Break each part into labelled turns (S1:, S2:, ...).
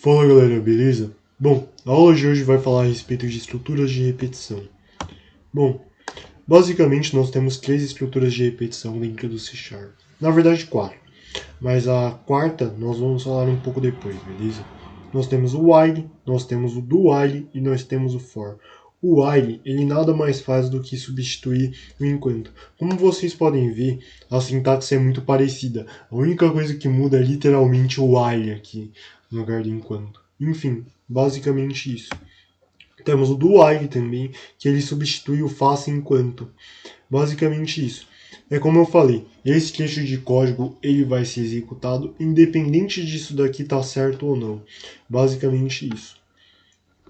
S1: Fala galera, beleza? Bom, a aula de hoje vai falar a respeito de estruturas de repetição. Bom, basicamente nós temos três estruturas de repetição dentro do C Sharp. Na verdade, quatro. Mas a quarta nós vamos falar um pouco depois, beleza? Nós temos o while, nós temos o do while e nós temos o for. O while, ele nada mais faz do que substituir o enquanto. Como vocês podem ver, a sintaxe é muito parecida. A única coisa que muda é literalmente o while aqui, no lugar do enquanto. Enfim, basicamente isso. Temos o do while também, que ele substitui o faça enquanto. Basicamente isso. É como eu falei, esse trecho de código ele vai ser executado independente disso daqui tá certo ou não. Basicamente isso.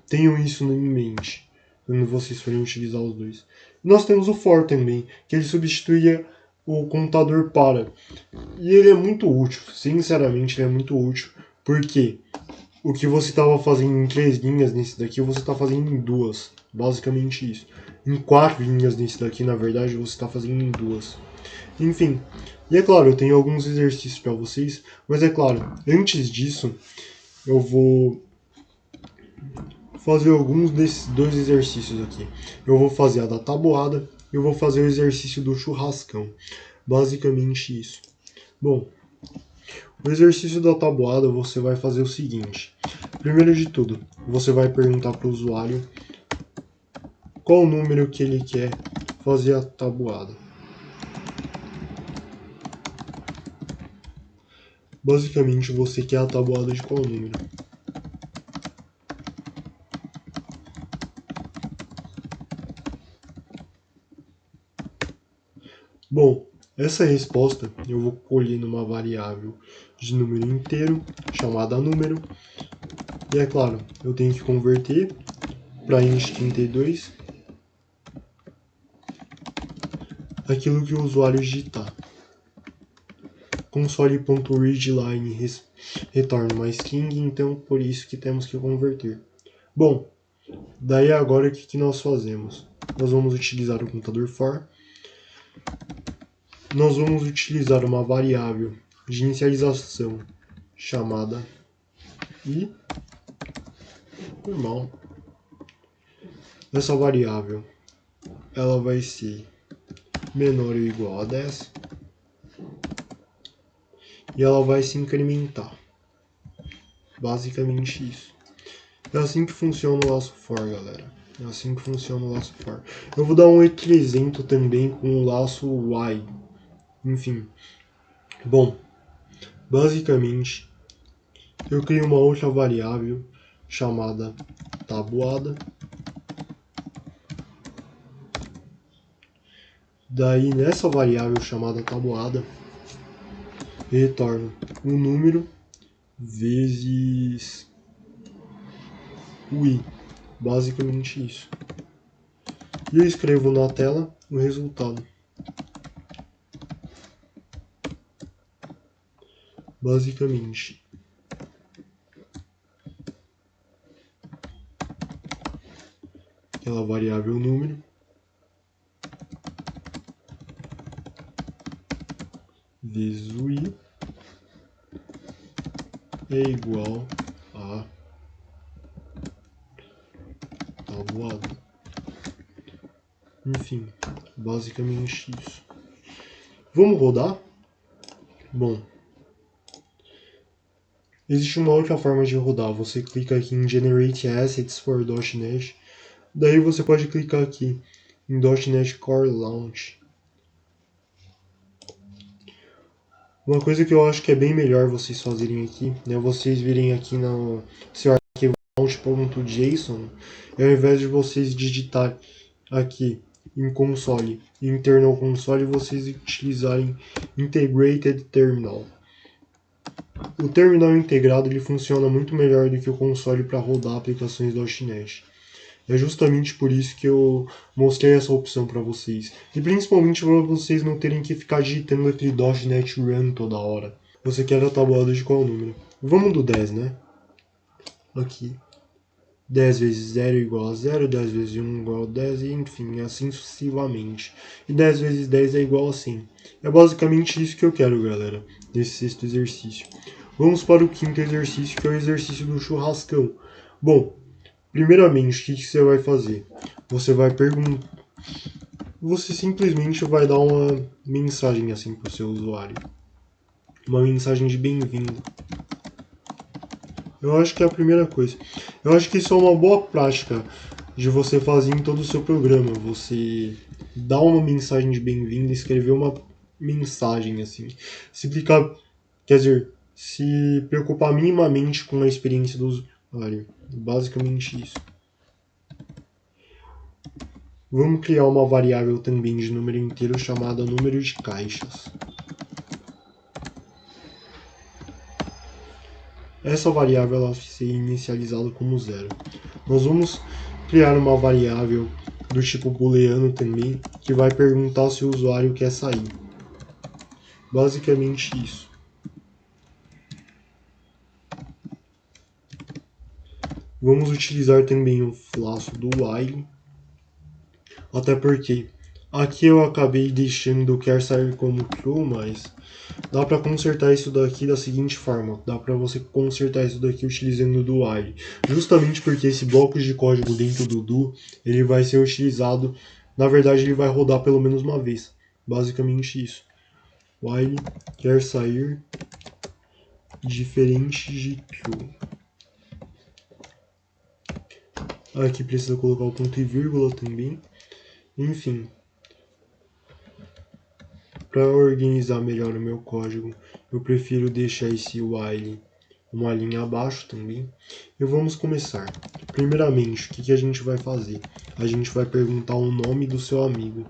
S1: Tenham isso em mente quando vocês forem utilizar os dois. Nós temos o for também, que ele substitui o contador para. E ele é muito útil, sinceramente ele é muito útil, porque o que você estava fazendo em 3 linhas nesse daqui, você está fazendo em 2. Basicamente isso. Em 4 linhas nesse daqui, na verdade, você está fazendo em 2. Enfim, e é claro, eu tenho alguns exercícios para vocês, mas é claro, antes disso, eu vou fazer alguns desses dois exercícios aqui. Eu vou fazer a da tabuada e eu vou fazer o exercício do churrascão. Basicamente isso. Bom, o exercício da tabuada você vai fazer o seguinte. Primeiro de tudo, você vai perguntar para o usuário qual o número que ele quer fazer a tabuada. Basicamente, você quer a tabuada de qual número? Bom, essa resposta eu vou colher numa variável de número inteiro, chamada número. E é claro, eu tenho que converter para int 32 aquilo que o usuário digitar. Console.readline retorna uma string, então por isso que temos que converter. Bom, daí agora o que nós fazemos? Nós vamos utilizar o contador for. Nós vamos utilizar uma variável de inicialização chamada i normal. Essa variável ela vai ser menor ou igual a 10 e ela vai se incrementar. Basicamente isso. É assim que funciona o laço for, galera. É assim que funciona o laço for. Eu vou dar um outro exemplo também com o laço while. Enfim. Bom, basicamente eu crio uma outra variável chamada tabuada. Daí nessa variável chamada tabuada eu retorno um número vezes o i. Basicamente isso. E eu escrevo na tela o resultado. Basicamente. Aquela variável número vezes o i é igual a tabuada. Enfim, basicamente isso. Vamos rodar? Bom, existe uma outra forma de rodar. Você clica aqui em Generate Assets for .NET. Daí você pode clicar aqui em .NET Core Launch. Uma coisa que eu acho que é bem melhor vocês fazerem aqui, né? Vocês virem aqui no seu arquivo launch.json, e ao invés de vocês digitar aqui em console, internal console, vocês utilizarem integrated terminal. O terminal integrado ele funciona muito melhor do que o console para rodar aplicações .NET. É justamente por isso que eu mostrei essa opção para vocês. E principalmente para vocês não terem que ficar digitando aquele .NET Run toda hora. Você quer a tabuada de qual número? Vamos do 10, né? Aqui. 10 vezes 0 igual a 0, 10 vezes 1 igual a 10, e enfim, assim sucessivamente. E 10 vezes 10 é igual a 100. É basicamente isso que eu quero, galera, nesse sexto exercício. Vamos para o quinto exercício, que é o exercício do churrascão. Bom, primeiramente, o que você vai fazer? Você vai perguntar. Você simplesmente vai dar uma mensagem assim para o seu usuário. Uma mensagem de bem-vindo. Eu acho que é a primeira coisa. Eu acho que isso é uma boa prática de você fazer em todo o seu programa. Você dá uma mensagem de bem-vindo, escrever uma mensagem assim. Se ficar, quer dizer, se preocupar minimamente com a experiência do usuário. Basicamente isso. Vamos criar uma variável também de número inteiro chamada número de caixas. Essa variável ela vai ser inicializada como zero. Nós vamos criar uma variável do tipo booleano também, que vai perguntar se o usuário quer sair. Basicamente isso. Vamos utilizar também o laço do while, até porque aqui eu acabei deixando quer sair como true, mas dá para consertar isso daqui da seguinte forma. Dá para você consertar isso daqui utilizando o do while. Justamente porque esse bloco de código dentro do do, ele vai ser utilizado, na verdade ele vai rodar pelo menos uma vez. Basicamente isso. While quer sair diferente de true. Aqui precisa colocar o ponto e vírgula também. Enfim. Para organizar melhor o meu código, eu prefiro deixar esse while uma linha abaixo também. E vamos começar. Primeiramente, o que a gente vai fazer? A gente vai perguntar o nome do seu amigo.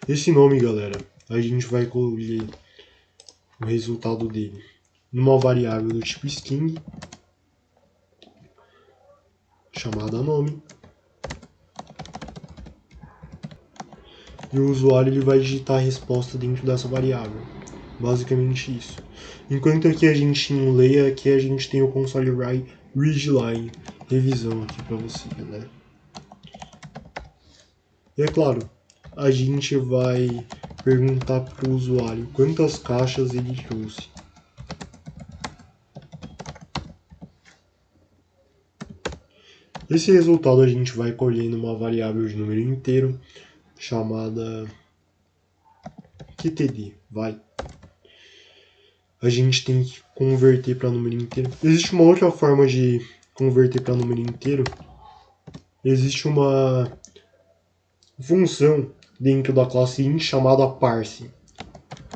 S1: Esse nome, galera, a gente vai colher o resultado dele numa variável do tipo string, chamada nome. E o usuário ele vai digitar a resposta dentro dessa variável. Basicamente isso. Enquanto aqui a gente em layer, aqui a gente tem o console readline, revisão aqui para você, né? E é claro, a gente vai perguntar para o usuário quantas caixas ele trouxe. Esse resultado a gente vai colher numa variável de número inteiro chamada QTD, vai. A gente tem que converter para número inteiro. Existe uma outra forma de converter para número inteiro. Existe uma função dentro da classe int chamada parse.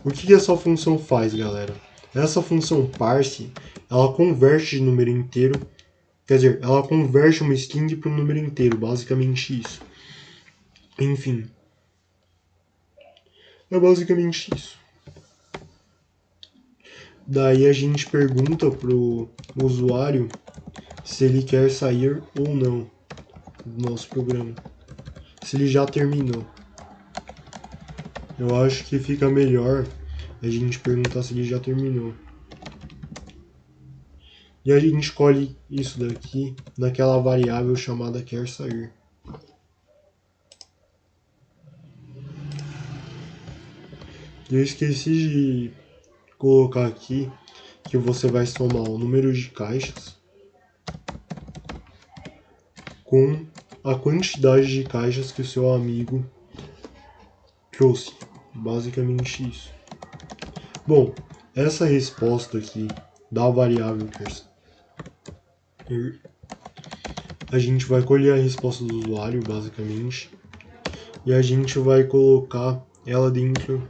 S1: O que essa função faz, galera? Essa função parse, ela converte de número inteiro, quer dizer, ela converte uma string para um número inteiro, basicamente isso. Enfim, é basicamente isso. Daí a gente pergunta pro usuário se ele quer sair ou não do nosso programa. Se ele já terminou. Eu acho que fica melhor a gente perguntar se ele já terminou. E a gente escolhe isso daqui naquela variável chamada quer sair. Eu esqueci de colocar aqui que você vai somar o número de caixas com a quantidade de caixas que o seu amigo trouxe. Basicamente isso. Bom, essa resposta aqui da variável quer sair, a gente vai colher a resposta do usuário, basicamente, e a gente vai colocar ela dentro,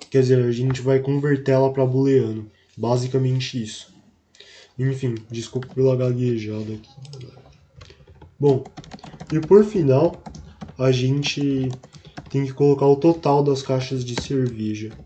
S1: quer dizer, a gente vai converter ela para booleano, basicamente isso. Enfim, desculpa pela gaguejada aqui. Bom, e por final, a gente tem que colocar o total das caixas de cerveja.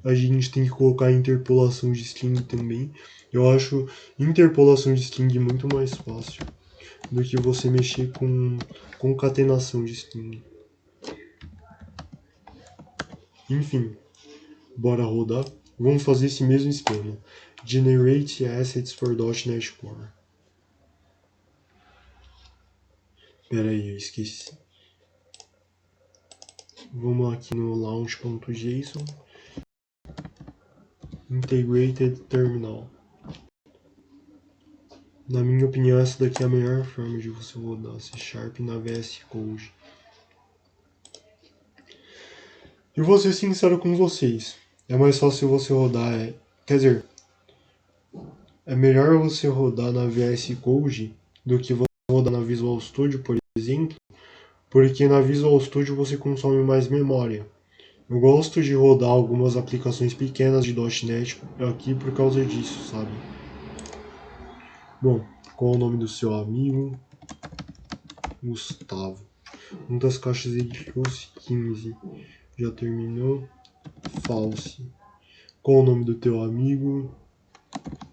S1: A gente tem que colocar interpolação de string também. Eu acho interpolação de string muito mais fácil do que você mexer com concatenação de string. Enfim, bora rodar. Vamos fazer esse mesmo esquema. Generate assets for .NET Core. Pera aí, eu esqueci. Vamos aqui no launch.json. Integrated Terminal. Na minha opinião, essa daqui é a melhor forma de você rodar C# na VS Code. E vou ser sincero com vocês. É mais fácil você rodar... Quer dizer, é melhor você rodar na VS Code do que você rodar na Visual Studio, por exemplo, porque na Visual Studio você consome mais memória. Eu gosto de rodar algumas aplicações pequenas de .NET aqui por causa disso, sabe? Bom, qual é o nome do seu amigo? Gustavo. Quantas caixas ele trouxe? 15. Já terminou? False. Qual o nome do teu amigo?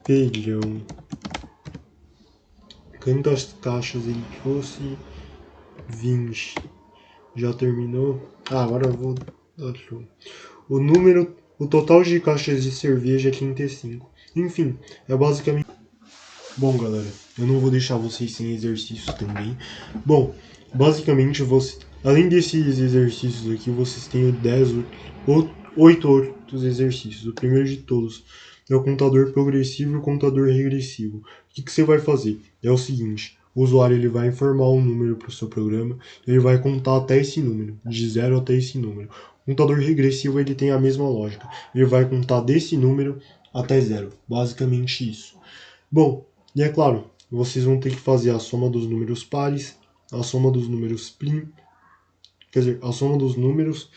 S1: Pedrão. Quantas caixas ele trouxe? 20. Já terminou? Agora eu vou dar show. O total de caixas de cerveja é 35. Enfim, é basicamente... Bom, galera, eu não vou deixar vocês sem exercícios também. Bom, basicamente, além desses exercícios aqui, vocês têm 8 outros exercícios. O primeiro de todos é o contador progressivo e o contador regressivo. O que você vai fazer? É o seguinte, o usuário ele vai informar um número para o seu programa, ele vai contar até esse número, de 0 até esse número. O contador regressivo ele tem a mesma lógica, ele vai contar desse número até 0, basicamente isso. Bom, e é claro, vocês vão ter que fazer a soma dos números pares, a soma dos números quer dizer, a soma dos números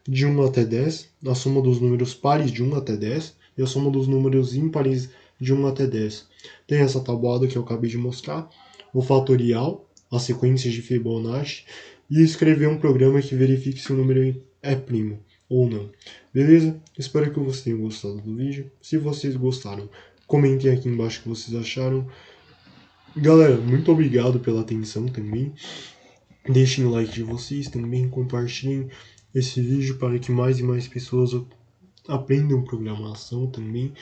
S1: de 1 até 10, a soma dos números pares de 1 até 10 e a soma dos números ímpares de 1 até 10. Tem essa tabuada que eu acabei de mostrar, o fatorial, as sequências de Fibonacci e escrever um programa que verifique se o número é primo ou não. Beleza? Espero que vocês tenham gostado do vídeo. Se vocês gostaram, comentem aqui embaixo o que vocês acharam. Galera, muito obrigado pela atenção também. Deixem o like de vocês também, compartilhem esse vídeo para que mais e mais pessoas aprendam programação também.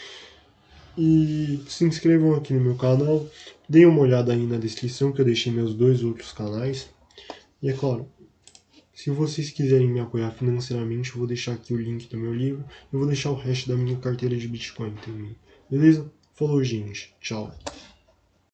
S1: E se inscrevam aqui no meu canal, deem uma olhada aí na descrição que eu deixei meus 2 outros canais. E é claro, se vocês quiserem me apoiar financeiramente, eu vou deixar aqui o link do meu livro. Eu vou deixar o resto da minha carteira de Bitcoin também. Beleza? Falou, gente. Tchau.